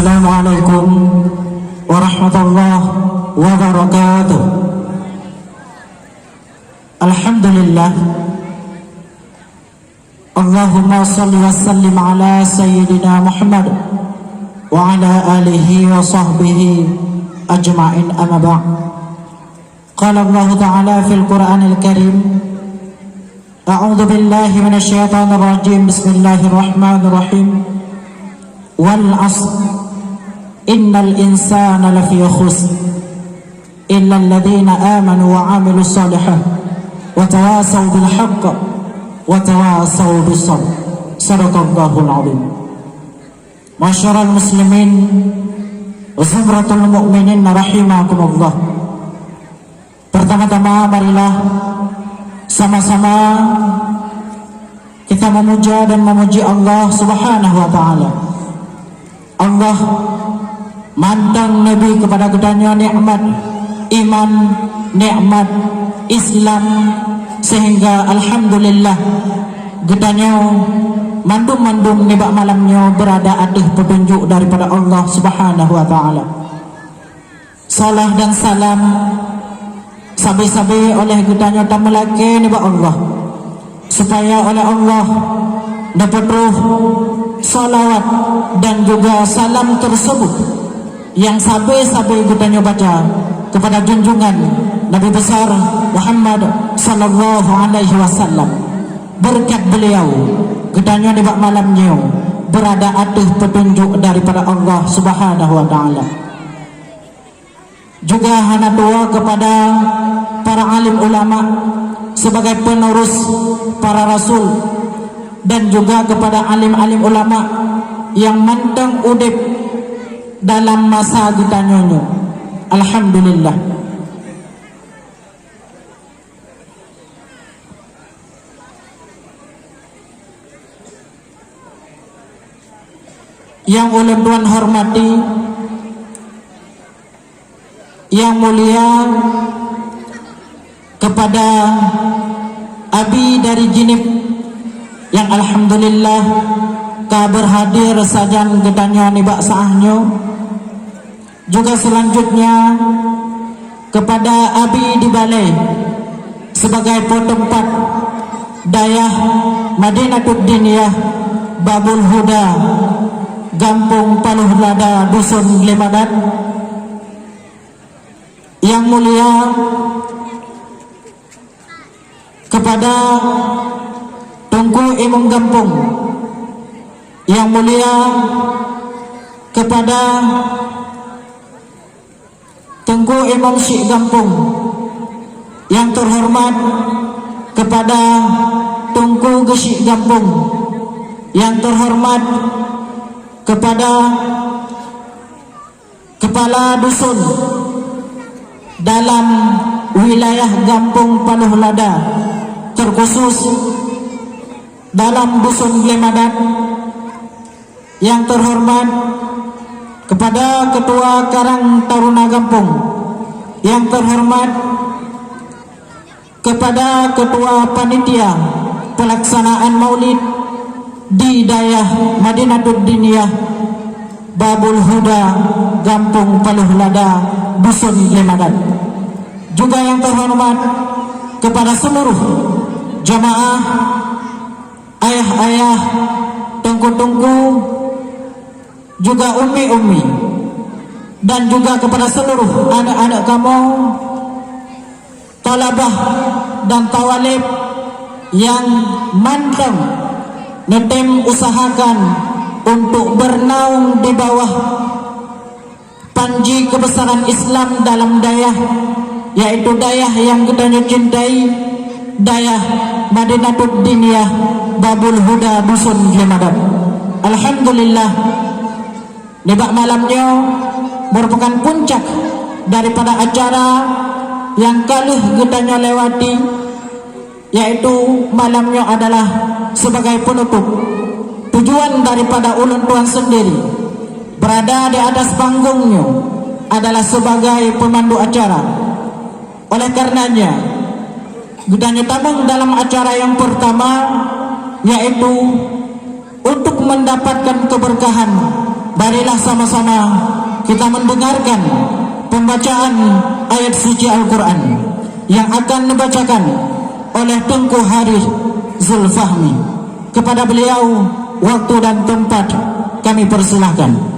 Assalamualaikum warahmatullahi wabarakatuh. Alhamdulillah. Allahumma salli wa sallim ala sayyidina Muhammad wa ala alihi wa sahbihi ajma'in, amma ba'd. Qala Allah Ta'ala fil Qur'anil Karim, a'udzu billahi minasy syaithanir rajim. Bismillahirrahmanirrahim. Wal 'asr innal insana lafi khusr illa alladhina amanu wa 'amilus shalihat wa tawasaw bil haqq wa tawasaw bis sabr. Shadaqallahul 'azim. Masyarul muslimin wa zumratul mu'minin rahimakumullah. Pertama-tama marilah sama-sama kita memuja dan memuji Allah Subhanahu wa taala. Allah mandang Nabi kepada gedanya nikmat iman, nikmat Islam, sehingga alhamdulillah gedanya mandum-mandum nibak malamnya berada atas petunjuk daripada Allah Subhanahu wa taala. Salah dan salam sabi-sabi oleh gedanya tamalake nibak Allah, supaya oleh Allah dapat ruh salawat dan juga salam tersebut yang sabi-sabi gedanya baca kepada junjungan Nabi besar Muhammad sallallahu alaihi wasallam. Berkat beliau gedanya nibak malamnya berada atas petunjuk daripada Allah Subhanahu wa taala. Juga hana doa kepada para alim ulama sebagai penerus para rasul, dan juga kepada alim-alim ulama yang mandang udip dalam masa ditanyanya. Alhamdulillah. Yang oleh Tuhan hormati, yang mulia, kepada Abi dari Jinib yang alhamdulillah kabar hadir sajan gedanya nibak saahnya. Juga selanjutnya kepada Abi di Balai sebagai tempat dayah Madinatud Diniyah Babul Huda, Gampung Paluh Lada, Dusun Lemadat. Yang mulia kepada Tungku Imam Gampung, yang mulia kepada Tungku Imam Syekh Gampung, yang terhormat kepada Tungku Gesyik Gampung, yang terhormat kepada Kepala Dusun dalam wilayah Gampung Paluh Lada, terkhusus dalam Dusun Glemadat, yang terhormat kepada Ketua Karang Taruna Gampung, yang terhormat kepada Ketua Panitia Pelaksanaan Maulid di Dayah Madinatud Diniyah Babul Huda, Gampung Paluh Lada, Dusun Glemadat. Juga yang terhormat kepada seluruh jamaah, ayah-ayah, tungku-tungku, juga umi-umi, dan juga kepada seluruh anak-anak kamu, talabah dan tawalib yang mantap netem usahakan untuk bernaung di bawah panji kebesaran Islam dalam dayah, yaitu dayah yang kita cintai, dayah Madinatud Diniyah Babul Huda, Dusun Glemadat. Alhamdulillah, nibak malamnya merupakan puncak daripada acara yang kaluh getanya lewati, yaitu malamnya adalah sebagai penutup. Tujuan daripada ulun tuan sendiri berada di atas panggungnya adalah sebagai pemandu acara. Oleh karenanya gedanya tabung dalam acara yang pertama, yaitu untuk mendapatkan keberkahan marilah sama-sama kita mendengarkan pembacaan ayat suci Al-Quran yang akan dibacakan oleh Tengku Harith Zulfahmi. Kepada beliau waktu dan tempat kami persilahkan.